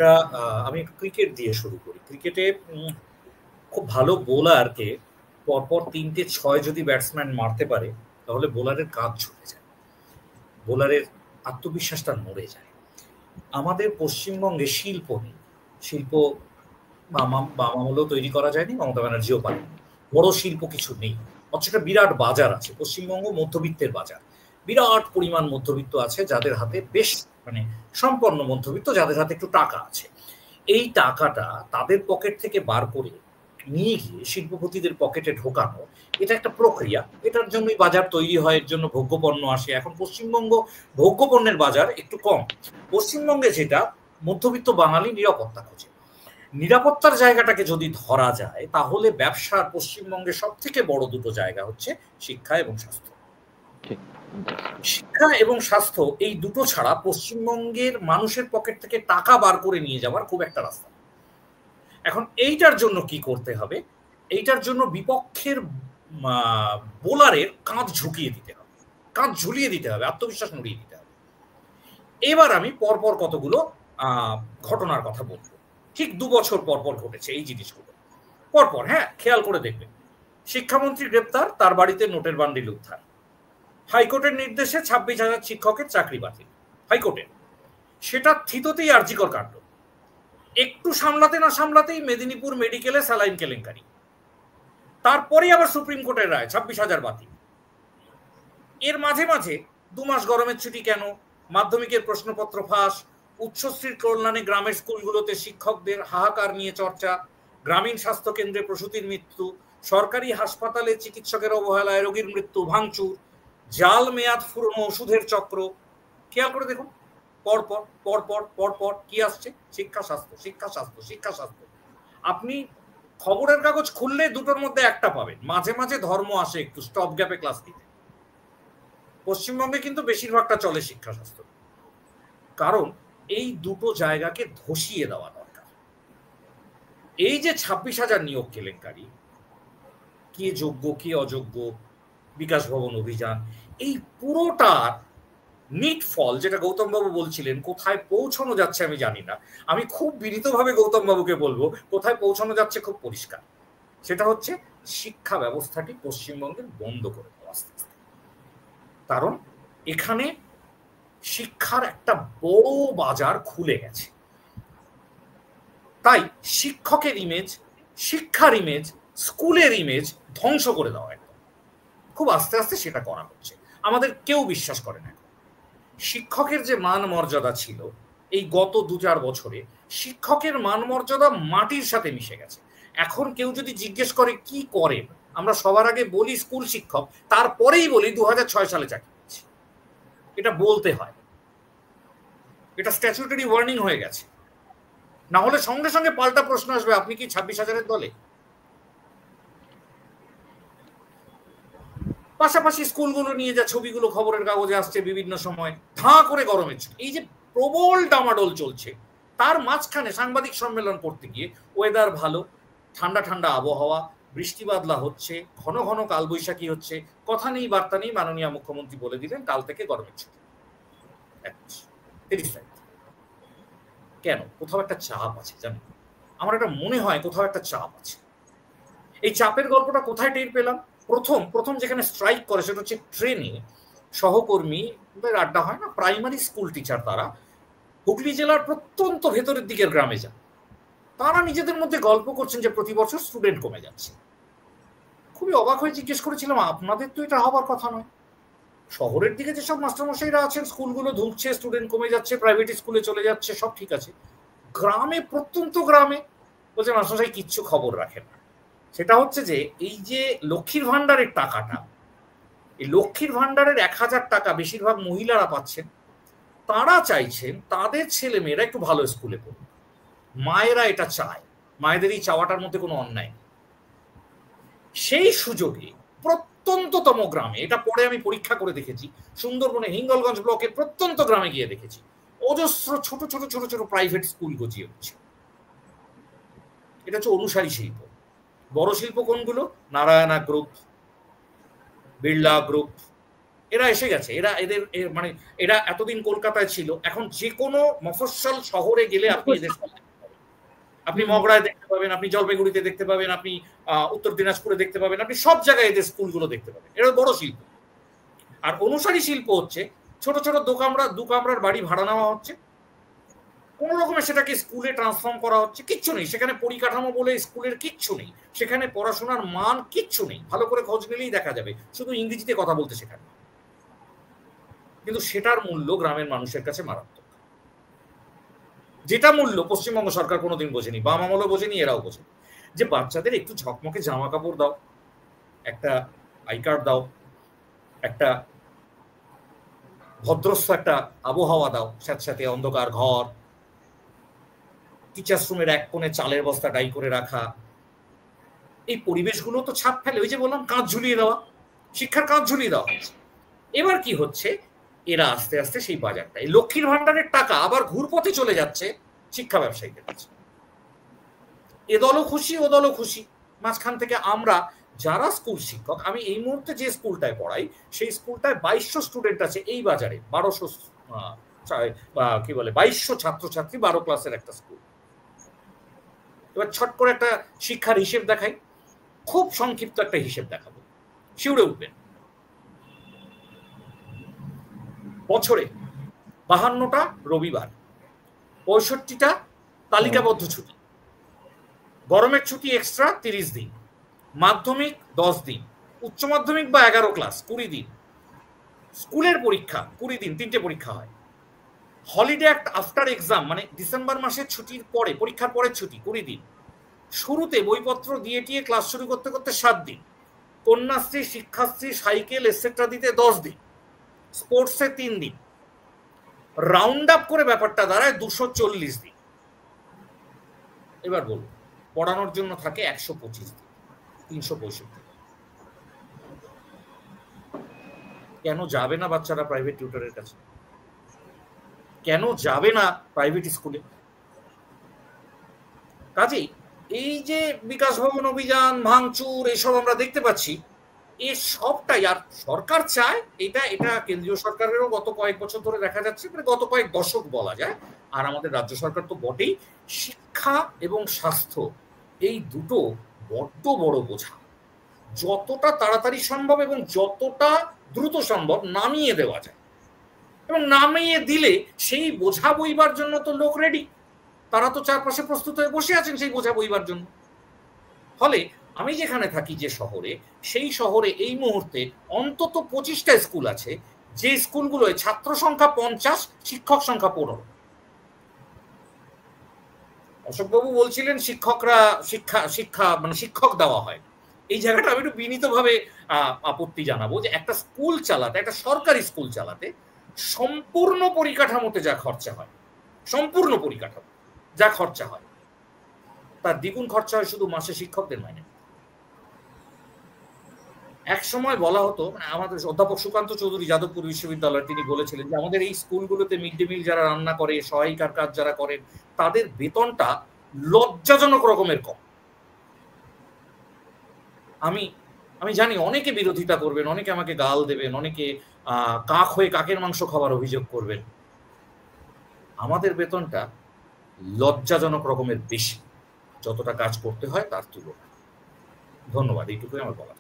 একটা আমি ক্রিকেট দিয়ে শুরু করি। ক্রিকেটে খুব ভালো বোলারকে পরপর ৩-৬ যদি ব্যাটসম্যান মারতে পারে তাহলে বোলারের কাজ ছুটে যায়, বোলারের আত্মবিশ্বাসটা নড়ে যায়। আমাদের পশ্চিমবঙ্গে শিল্প নেই, শিল্প আমলেও তৈরি করা যায়নি, মমতা ব্যানার্জিও পারেনি, বড় শিল্প কিছু নেই। অথচ একটা বিরাট বাজার আছে, পশ্চিমবঙ্গ মধ্যবিত্তের বাজার, বিরাট পরিমাণ মধ্যবিত্ত আছে যাদের হাতে বেশ সম্পন্ন মধ্যবিত্ত, যাদের হাতে একটু টাকা আছে। এই টাকাটা তাদের পকেট থেকে বার করে নিয়ে গিয়ে শিল্পপতিদের পকেটে ঢোকানো, এটা একটা প্রক্রিয়া। এটার জন্যই বাজার তৈরি হয়, এর জন্য ভোগ্যপণ্য আসে। এখন পশ্চিমবঙ্গ ভোগ্যপণ্যের বাজার একটু কম। পশ্চিমবঙ্গে যেটা, মধ্যবিত্ত বাঙালি নিরাপত্তা খোঁজে। নিরাপত্তার জায়গাটাকে যদি ধরা যায় তাহলে ব্যবসার পশ্চিমবঙ্গে সব থেকে বড় দুটো জায়গা হচ্ছে শিক্ষা এবং স্বাস্থ্য। শিক্ষা এবং স্বাস্থ্য এই দুটো ছাড়া পশ্চিমবঙ্গের মানুষের পকেট থেকে টাকা বার করে নিয়ে যাওয়ার খুব একটা রাস্তা। এখন এইটার জন্য কি করতে হবে? এইটার জন্য বিপক্ষের বোলারের কাঁধ ঝুঁকিয়ে দিতে হবে, কাঁধ ঝুলিয়ে দিতে হবে, আত্মবিশ্বাস নড়িয়ে দিতে হবে। এবার আমি পরপর কতগুলো ঘটনার কথা বলবো। ঠিক ২ বছর পরপর ঘটেছে এই জিনিসগুলো, পরপর। হ্যাঁ, খেয়াল করে দেখবেন। শিক্ষামন্ত্রী গ্রেপ্তার, তার বাড়িতে নোটের বান্ডিল উদ্ধার। হাইকোর্টের নির্দেশে ২৬,০০০ শিক্ষকের চাকরি বাতিল, হাইকোর্টের। সেটা থিততেই আরজিকর কাণ্ড। একটু সামলাতে না সামলাতেই মেদিনীপুর মেডিকেলে স্যালাইন কেলেঙ্কারি, তারপরে আবার সুপ্রিম কোর্টের রায় ২৬,০০০ বাতিল। এর মাঝে মাঝে ২ মাস গরমের ছুটি কেন, মাধ্যমিকের প্রশ্নপত্র ফাঁস, উচ্চশ্রীর কল্যাণে গ্রামের স্কুলগুলোতে শিক্ষকদের হাহাকার নিয়ে চর্চা, গ্রামীণ স্বাস্থ্য কেন্দ্রে প্রসূতির মৃত্যু, সরকারি হাসপাতালে চিকিৎসকের অবহেলায় রোগীর মৃত্যু, ভাঙচুর, জাল মেয়াদ ফুরনো ওষুধের চক্র। খেয়াল করে দেখুন, পরপর পরপর পরপর কি আসছে? শিক্ষা স্বাস্থ্য, শিক্ষা স্বাস্থ্য, শিক্ষা স্বাস্থ্য। আপনি খবরের কাগজ খুললে দুটোর মধ্যে একটা পাবেন, মাঝে মাঝে ধর্ম আসে একটু স্টপ গ্যাপে ক্লাস দিতে। পশ্চিমবঙ্গে কিন্তু বেশিরভাগটা চলে শিক্ষা স্বাস্থ্য, কারণ এই দুটো জায়গাকে ধসিয়ে দেওয়া দরকার। এই যে ২৬,০০০ নিয়োগ কেলেঙ্কারি, কে যোগ্য কে অযোগ্য, বিকাশ ভবন অভিযান, এই পুরোটার নিট ফল, যেটা গৌতম বাবু বলছিলেন, কোথায় পৌঁছানো যাচ্ছে আমি জানি না। আমি খুব বিনীতভাবে গৌতম বাবুকে বলবো, কোথায় পৌঁছানো যাচ্ছে খুব পরিষ্কার। সেটা হচ্ছে শিক্ষা ব্যবস্থাটি পশ্চিমবঙ্গের বন্ধ করে দেওয়া আস্তে আস্তে। কারণ এখানে শিক্ষার একটা বড় বাজার খুলে গেছে। তাই শিক্ষকের ইমেজ, শিক্ষার ইমেজ, স্কুলের ইমেজ ধ্বংস করে দেওয়া একদম খুব আস্তে আস্তে সেটা করা হচ্ছে। আমাদের কেউ বিশ্বাস করে না। শিক্ষকের যে মান মর্যাদা ছিল এই গত ২-৪ বছরে, শিক্ষকের মান মর্যাদা মাটির সাথে মিশে গেছে। এখন কেউ যদি জিজ্ঞেস করে কি করেন, আমরা সবার আগে বলি স্কুল শিক্ষক, তারপরেই বলি ২০০৬ সালে চাকরি পেয়েছি। এটা বলতে হয়, এটা স্ট্যাচুটরি ওয়ার্নিং হয়ে গেছে। না হলে সঙ্গে সঙ্গে পাল্টা প্রশ্ন আসবে, আপনি কি ২৬,০০০-এর দলে? পাশাপাশি স্কুলগুলো নিয়ে যা ছবিগুলো খবরের কাগজে আসছে বিভিন্ন সময়, ধাঁ করে গরমের ছুটি, এই যে প্রবল ডামাডোল চলছে, তার মাঝখানে সাংবাদিক সম্মেলন করতে গিয়ে ওয়েদার ভালো, ঠান্ডা ঠান্ডা আবহাওয়া, বৃষ্টি বাদলা হচ্ছে, ঘন ঘন কালবৈশাখী হচ্ছে, কথা নেই বার্তা নেই, মাননীয় মুখ্যমন্ত্রী বলে দিলেন কাল থেকে গরমের ছুটি। কেন? কোথাও একটা চাপ আছে, জানেন? আমার একটা মনে হয় কোথাও একটা চাপ আছে। এই চাপের গল্পটা কোথায় টের পেলাম? প্রথম যেখানে স্ট্রাইক করে সেটা হচ্ছে ট্রেনে সহকর্মীদের আড্ডা হয় না, প্রাইমারি স্কুল টিচার, তারা হুগলি জেলার প্রত্যন্ত ভেতরের দিকের গ্রামে যান। তারা নিজেদের মধ্যে গল্প করছেন যে প্রতি বছর স্টুডেন্ট কমে যাচ্ছে। খুবই অবাক হয়ে জিজ্ঞেস করেছিলাম, আপনাদের তো এটা হবার কথা নয়। শহরের দিকে যেসব মাস্টারমশাইরা আছেন, স্কুলগুলো ধুঁকছে, স্টুডেন্ট কমে যাচ্ছে, প্রাইভেট স্কুলে চলে যাচ্ছে, সব ঠিক আছে। গ্রামে, প্রত্যন্ত গ্রামে, বলছে মাস্টারমশাই কিচ্ছু খবর রাখেন না। সেটা হচ্ছে যে এই যে লক্ষ্মীর ভান্ডারের টাকাটা, এই লক্ষ্মীর ভান্ডারের ১,০০০ টাকা বেশিরভাগ মহিলারা পাচ্ছেন। তারা চাইছেন তাদের ছেলে মেয়েরা একটু ভালো স্কুলে পড়ুক। মায়েরা এটা চায়, মায়েদের এই চাওয়াটার মধ্যে কোনো অন্যায় নেই। সেই সুযোগে প্রত্যন্ততম গ্রামে, এটা পরে আমি পরীক্ষা করে দেখেছি, সুন্দরবনে হিঙ্গলগঞ্জ ব্লকের প্রত্যন্ত গ্রামে গিয়ে দেখেছি, অজস্র ছোট ছোট ছোট ছোট প্রাইভেট স্কুল গজিয়ে উঠছে। এটা হচ্ছে অনুসারী শিল্প। বড় শিল্প কোনগুলো? নারায়ণা গ্রুপ, বিড়লা গ্রুপ, এরা এসে গেছে, এরা এদের মানে এরা এতদিন কলকাতায় ছিল, এখন যে কোনো মফস্বল শহরে গেলে আপনি এদের আপনি মগরায় দেখতে পাবেন, আপনি জলপাইগুড়িতে দেখতে পাবেন, আপনি উত্তর দিনাজপুরে দেখতে পাবেন, আপনি সব জায়গায় এদের স্কুলগুলো দেখতে পাবেন। এটা বড় শিল্প। আর অনুসারী শিল্প হচ্ছে ছোট ছোট দু কামরার বাড়ি ভাড়া নেওয়া হচ্ছে, কোন রকমের সেটাকে স্কুলে ট্রান্সফর্ম করা হচ্ছে, কিচ্ছু নেই সেখানে, পরিকাঠামো বলে স্কুলের কিচ্ছু নেই সেখানে, পড়াশোনার মান কিচ্ছু নেই, ভালো করে খোঁজ নিলেই দেখা যাবে, শুধু ইংরেজিতে কথা বলতে শেখানো। কিন্তু সেটার মূল্য গ্রামের মানুষের কাছে মারাত্মক, যেটা মূল্য পশ্চিমবঙ্গ সরকার কোনোদিন বোঝেনি, বাম আমলও বোঝেনি, এরাও বোঝেনি। যে বাচ্চাদের একটু ঝকমকে জামা কাপড় দাও, একটা আই কার্ড দাও, একটা ভদ্রস্থ একটা আবহাওয়া দাও, সাথে সাথে অন্ধকার ঘর, টিচার্স রুমের এক কোণে চালের বস্তা ডাই করে রাখা, এই পরিবেশগুলো তো ছাপ ফেলে। ওই যে বললাম কাঁচ ঝুলিয়ে দেওয়া, শিক্ষার কাঁচ ঝুলিয়ে দেওয়া হচ্ছে। এবার কি হচ্ছে, এরা আস্তে আস্তে সেই বাজারটা, এই লক্ষ্মীর ভান্ডারের টাকা আবার ঘুরপথে চলে যাচ্ছে শিক্ষা ব্যবসায়ীদের কাছে। এ দলও খুশি, ও দলও খুশি। মাঝখান থেকে আমরা যারা স্কুল শিক্ষক, আমি এই মুহূর্তে যে স্কুলটায় পড়াই সেই স্কুলটায় 2200 স্টুডেন্ট আছে এই বাজারে, 1200 কি বলে 2200 ছাত্রছাত্রী, 12 ক্লাসের একটা স্কুল। এবার ছট করে একটা শিক্ষার হিসেব দেখাই, খুব সংক্ষিপ্ত একটা হিসেব দেখাবো, শিউরে উঠবেন। বছরে 52টা রবিবার, 65টা তালিকাবদ্ধ ছুটি, গরমের ছুটি এক্সট্রা 30 দিন, মাধ্যমিক 10 দিন, উচ্চ মাধ্যমিক বা 11 ক্লাস 20 দিন, স্কুলের পরীক্ষা 20 দিন, 3টে পরীক্ষা হয়, হলিডে অ্যাক্ট আফটার এক্সাম মানে ডিসেম্বর মাসের ছুটির পরে, পরীক্ষার পরের ছুটি 20 দিন, শুরুতে বইপত্র দিয়ে টিয়ে ক্লাস শুরু করতে করতে 7 দিন, কন্যাশ্রী, শিক্ষাশ্রী, সাইকেল এটসেট্রা দিতে 10 দিন, স্পোর্টসে 3 দিন, রাউন্ড আপ করে ব্যাপারটা দাঁড়ায় 240 দিন। এবার বলুন, পড়ানোর জন্য থাকে 125 দিন, 365। কেন যাবে না বাচ্চারা প্রাইভেট টিউটরের কাছে? কেন যাবে না প্রাইভেট স্কুলে? কাজেই এই যে বিকাশ ভবন অভিযান, ভাঙচুর, এসব আমরা দেখতে পাচ্ছি, এ সবটাই, আর সরকার চায় এটা, কেন্দ্রীয় সরকারেরও গত কয়েক বছর ধরে দেখা যাচ্ছে, মানে গত কয়েক দশক বলা যায়, আর আমাদের রাজ্য সরকার তো বটেই, শিক্ষা এবং স্বাস্থ্য এই দুটো বড্ড বড় বোঝা, যতটা তাড়াতাড়ি সম্ভব এবং যতটা দ্রুত সম্ভব নামিয়ে দেওয়া যায়, এবং নামিয়ে দিলে সেই বোঝা বইবার জন্য তো লোক রেডি, তারা তো চারপাশে প্রস্তুত হয়ে বসে আছেন সেই বোঝা বইবার জন্য। ফলে আমি যেখানে থাকি যে শহরে, সেই শহরে এই মুহূর্তে অন্তত 25টা স্কুল আছে, যে স্কুলগুলোয় ছাত্র সংখ্যা 50, শিক্ষক সংখ্যা 15। অশোকবাবু বলছিলেন শিক্ষকরা শিক্ষা মানে শিক্ষক দেওয়া হয়, এই জায়গাটা আমি একটু বিনীতভাবে আপত্তি জানাবো যে একটা স্কুল চালাতে, একটা সরকারি স্কুল চালাতে সম্পূর্ণ পরিকাঠামোতে যা খরচা হয়, সম্পূর্ণ পরিকাঠামো যা খরচা হয়, তার দ্বিগুণ খরচা হয় শুধু মাসে শিক্ষকদের মাইনে। এক সময় বলা হতো, আমাদের অধ্যাপক সুকান্ত চৌধুরী যাদবপুর বিশ্ববিদ্যালয়, তিনি বলেছিলেন যে আমাদের এই স্কুলগুলোতে মিড ডে মিল যারা রান্না করে, সহায়িকার কাজ যারা করেন, তাদের বেতনটা লজ্জাজনক রকমের কম। আমি জানি অনেকে বিরোধিতা করবেন, অনেকে আমাকে গাল দেবেন, অনেকে কাক হয়ে কাকের মাংস খাবার অভিযোগ করবেন। আমাদের বেতনটা লজ্জাজনক রকমের বেশি, যতটা কাজ করতে হয় তার তুলনায়। ধন্যবাদ, এইটুকুই আমার বলার।